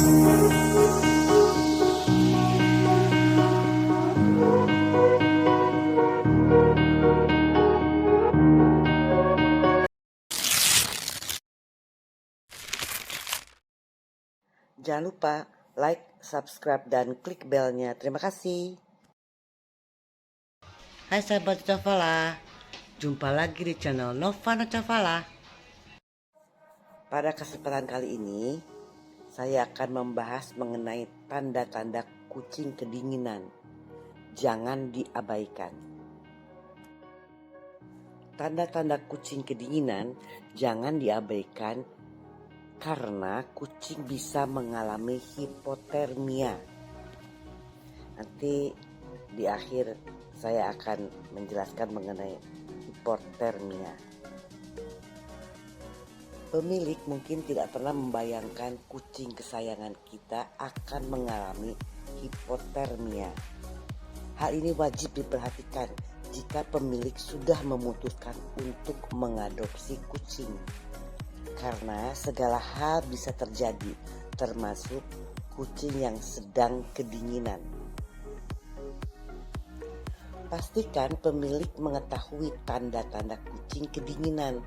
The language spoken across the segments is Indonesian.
Jangan lupa like, subscribe, dan klik belnya. Terima kasih. Hai sahabat Cavala, jumpa lagi di channel Novana Cavala. Pada kesempatan kali ini, saya akan membahas mengenai tanda-tanda kucing kedinginan. Jangan diabaikan. Tanda-tanda kucing kedinginan jangan diabaikan karena kucing bisa mengalami hipotermia. Nanti di akhir saya akan menjelaskan mengenai hipotermia. Pemilik mungkin tidak pernah membayangkan kucing kesayangan kita akan mengalami hipotermia. Hal ini wajib diperhatikan jika pemilik sudah memutuskan untuk mengadopsi kucing. Karena segala hal bisa terjadi, termasuk kucing yang sedang kedinginan. Pastikan pemilik mengetahui tanda-tanda kucing kedinginan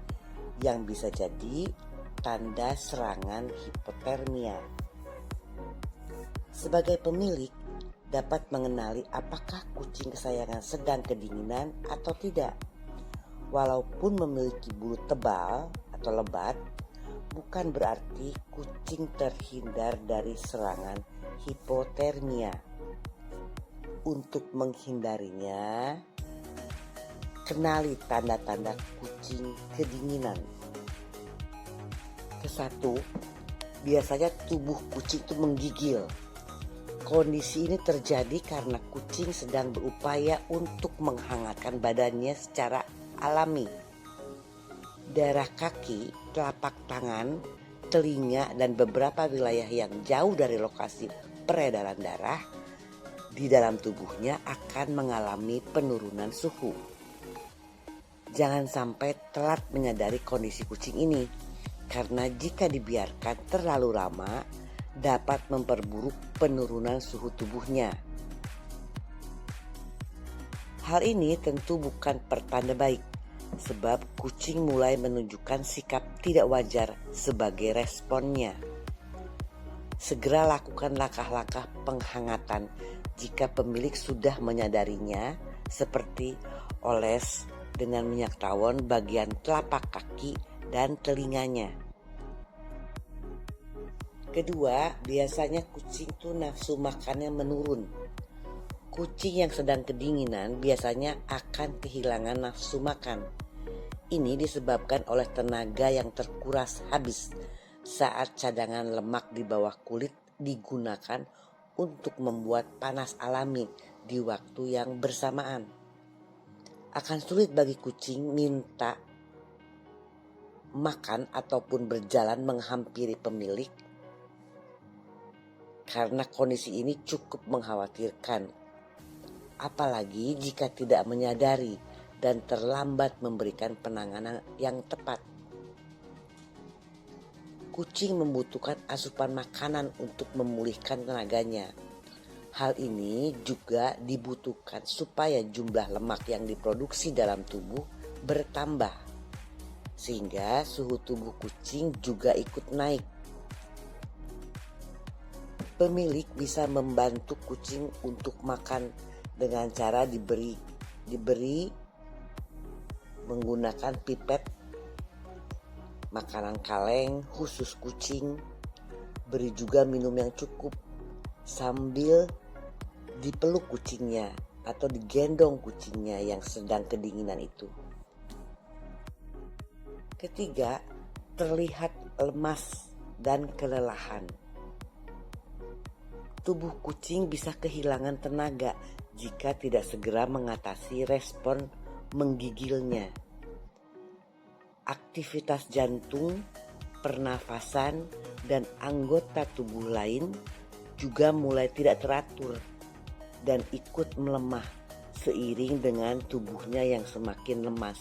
yang bisa jadi tanda serangan hipotermia. Sebagai pemilik, dapat mengenali apakah kucing kesayangan sedang kedinginan atau tidak. Walaupun memiliki bulu tebal atau lebat, bukan berarti kucing terhindar dari serangan hipotermia. Untuk menghindarinya, kenali tanda-tanda kucing kedinginan. Kesatu, biasanya tubuh kucing itu menggigil. Kondisi ini terjadi karena kucing sedang berupaya untuk menghangatkan badannya secara alami. Daerah kaki, telapak tangan, telinga, dan beberapa wilayah yang jauh dari lokasi peredaran darah di dalam tubuhnya akan mengalami penurunan suhu. Jangan sampai telat menyadari kondisi kucing ini, karena jika dibiarkan terlalu lama dapat memperburuk penurunan suhu tubuhnya. Hal ini tentu bukan pertanda baik, sebab kucing mulai menunjukkan sikap tidak wajar sebagai responnya. Segera lakukan langkah-langkah penghangatan jika pemilik sudah menyadarinya, seperti oles dengan minyak tawon bagian telapak kaki dan telinganya. Kedua, biasanya kucing itu nafsu makannya menurun. Kucing yang sedang kedinginan biasanya akan kehilangan nafsu makan. Ini disebabkan oleh tenaga yang terkuras habis saat cadangan lemak di bawah kulit digunakan untuk membuat panas alami di waktu yang bersamaan. Akan sulit bagi kucing minta makan ataupun berjalan menghampiri pemilik karena kondisi ini cukup mengkhawatirkan, apalagi jika tidak menyadari dan terlambat memberikan penanganan yang tepat. Kucing membutuhkan asupan makanan untuk memulihkan tenaganya. Hal ini juga dibutuhkan supaya jumlah lemak yang diproduksi dalam tubuh bertambah, sehingga suhu tubuh kucing juga ikut naik. Pemilik bisa membantu kucing untuk makan dengan cara diberi menggunakan pipet, makanan kaleng khusus kucing, beri juga minum yang cukup sambil dipeluk kucingnya atau digendong kucingnya yang sedang kedinginan itu. Ketiga, terlihat lemas dan kelelahan. Tubuh kucing bisa kehilangan tenaga jika tidak segera mengatasi respon menggigilnya. Aktivitas jantung, pernafasan, dan anggota tubuh lain juga mulai tidak teratur dan ikut melemah seiring dengan tubuhnya yang semakin lemas.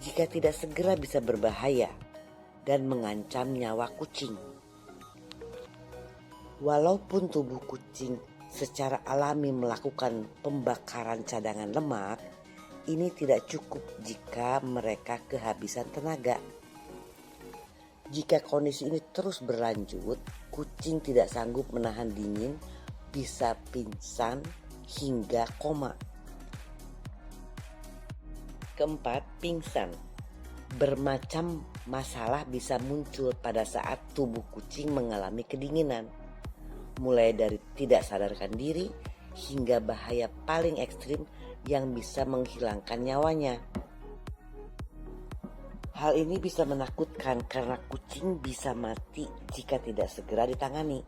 Jika tidak segera bisa berbahaya dan mengancam nyawa kucing. Walaupun tubuh kucing secara alami melakukan pembakaran cadangan lemak, ini tidak cukup jika mereka kehabisan tenaga. Jika kondisi ini terus berlanjut, kucing tidak sanggup menahan dingin, bisa pingsan hingga koma. Keempat, pingsan. Bermacam masalah bisa muncul pada saat tubuh kucing mengalami kedinginan, mulai dari tidak sadarkan diri hingga bahaya paling ekstrim yang bisa menghilangkan nyawanya. Hal ini bisa menakutkan karena kucing bisa mati jika tidak segera ditangani.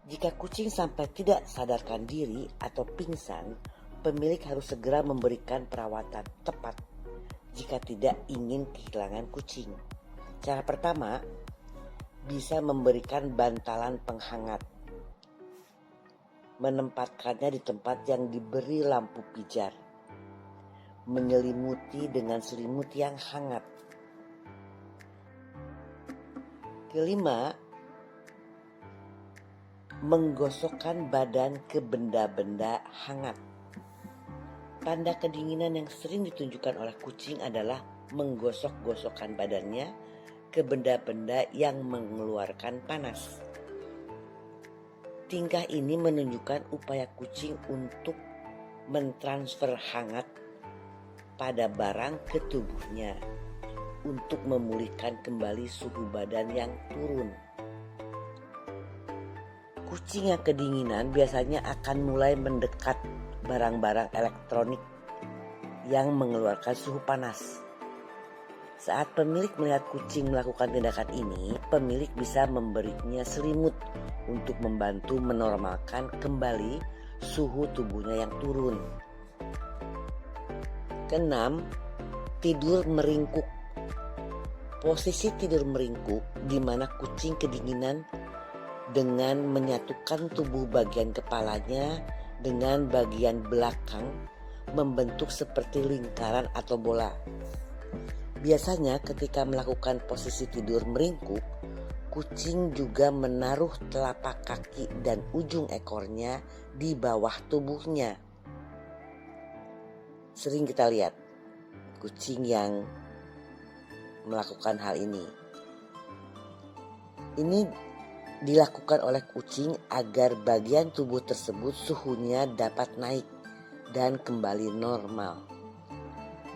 Jika kucing sampai tidak sadarkan diri atau pingsan, pemilik harus segera memberikan perawatan tepat jika tidak ingin kehilangan kucing. Cara pertama, bisa memberikan bantalan penghangat. Menempatkannya di tempat yang diberi lampu pijar. Menyelimuti dengan selimut yang hangat. Kelima, menggosokkan badan ke benda-benda hangat. Tanda kedinginan yang sering ditunjukkan oleh kucing adalah menggosok-gosokkan badannya ke benda-benda yang mengeluarkan panas. Tingkah ini menunjukkan upaya kucing untuk mentransfer hangat pada barang ke tubuhnya untuk memulihkan kembali suhu badan yang turun. Kucing yang kedinginan biasanya akan mulai mendekat barang-barang elektronik yang mengeluarkan suhu panas. Saat pemilik melihat kucing melakukan tindakan ini, pemilik bisa memberinya selimut untuk membantu menormalkan kembali suhu tubuhnya yang turun. Keenam, tidur meringkuk. Posisi tidur meringkuk di mana kucing kedinginan dengan menyatukan tubuh bagian kepalanya dengan bagian belakang membentuk seperti lingkaran atau bola. Biasanya ketika melakukan posisi tidur meringkuk, kucing juga menaruh telapak kaki dan ujung ekornya di bawah tubuhnya. Sering kita lihat kucing yang melakukan hal ini. Ini dilakukan oleh kucing agar bagian tubuh tersebut suhunya dapat naik dan kembali normal.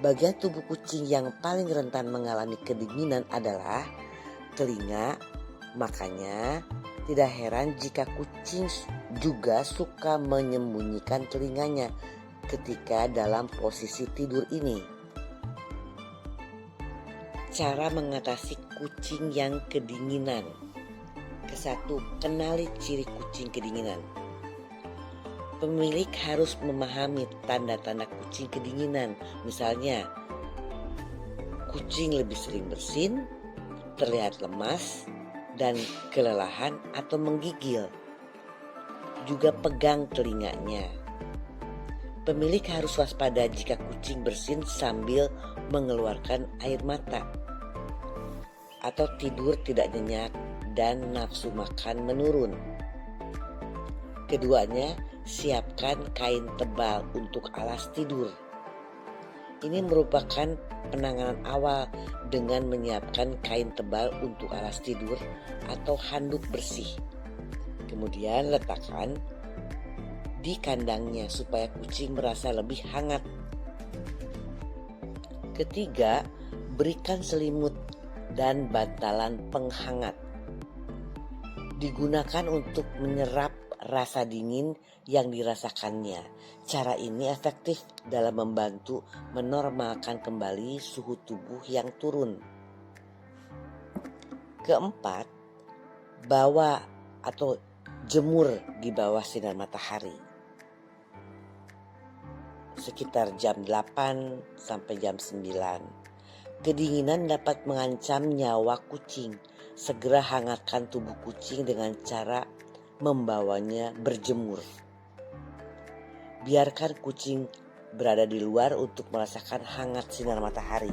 Bagian tubuh kucing yang paling rentan mengalami kedinginan adalah telinga. Makanya tidak heran jika kucing juga suka menyembunyikan telinganya ketika dalam posisi tidur ini. Cara mengatasi kucing yang kedinginan. Kesatu, kenali ciri kucing kedinginan. Pemilik harus memahami tanda-tanda kucing kedinginan. Misalnya, kucing lebih sering bersin, terlihat lemas, dan kelelahan atau menggigil. Juga pegang telinganya. Pemilik harus waspada jika kucing bersin sambil mengeluarkan air mata, atau tidur tidak nyenyak dan nafsu makan menurun. Keduanya, siapkan kain tebal untuk alas tidur. Ini merupakan penanganan awal dengan menyiapkan kain tebal untuk alas tidur atau handuk bersih. Kemudian letakkan di kandangnya supaya kucing merasa lebih hangat. Ketiga, berikan selimut dan bantalan penghangat. Digunakan untuk menyerap rasa dingin yang dirasakannya. Cara ini efektif dalam membantu menormalkan kembali suhu tubuh yang turun. Keempat, bawa atau jemur di bawah sinar matahari. Sekitar jam 8 sampai jam 9. Kedinginan dapat mengancam nyawa kucing. Segera hangatkan tubuh kucing dengan cara membawanya berjemur. Biarkan kucing berada di luar untuk merasakan hangat sinar matahari.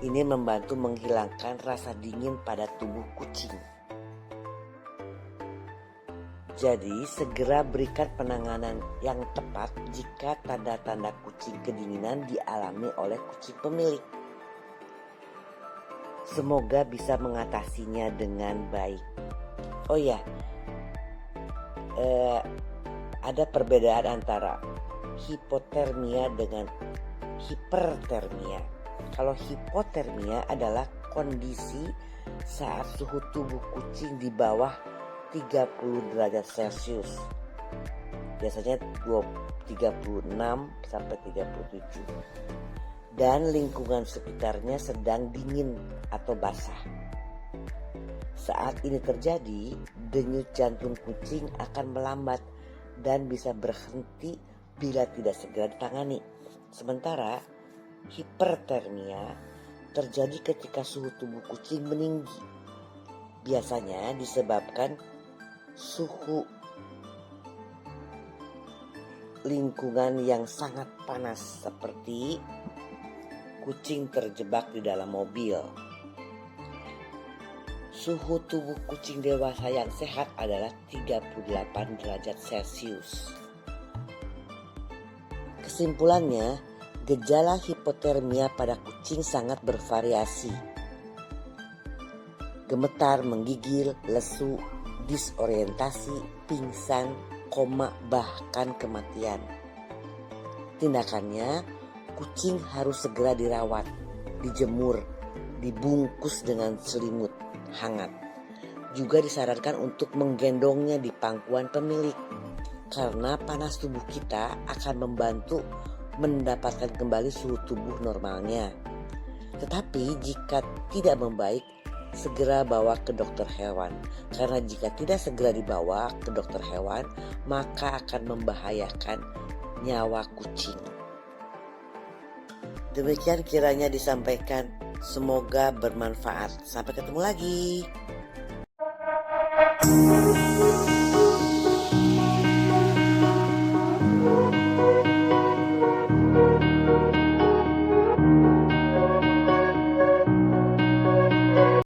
Ini membantu menghilangkan rasa dingin pada tubuh kucing. Jadi segera berikan penanganan yang tepat jika tanda-tanda kucing kedinginan dialami oleh kucing pemilik. Semoga bisa mengatasinya dengan baik. Oh ya, ada perbedaan antara hipotermia dengan hipertermia. Kalau hipotermia adalah kondisi saat suhu tubuh kucing di bawah 30 derajat Celcius. Biasanya 36 sampai 37. Dan lingkungan sekitarnya sedang dingin atau basah. Saat ini terjadi, denyut jantung kucing akan melambat dan bisa berhenti bila tidak segera ditangani. Sementara hipertermia terjadi ketika suhu tubuh kucing meninggi. Biasanya disebabkan suhu lingkungan yang sangat panas seperti kucing terjebak di dalam mobil. Suhu tubuh kucing dewasa yang sehat adalah 38 derajat Celcius. Kesimpulannya, gejala hipotermia pada kucing sangat bervariasi. Gemetar, menggigil, lesu, disorientasi, pingsan, koma, bahkan kematian. Tindakannya, kucing harus segera dirawat, dijemur, dibungkus dengan selimut hangat. Juga disarankan untuk menggendongnya di pangkuan pemilik, karena panas tubuh kita akan membantu mendapatkan kembali suhu tubuh normalnya. Tetapi jika tidak membaik, segera bawa ke dokter hewan, karena jika tidak segera dibawa ke dokter hewan, maka akan membahayakan nyawa kucing. Demikian kiranya disampaikan, semoga bermanfaat. Sampai ketemu lagi.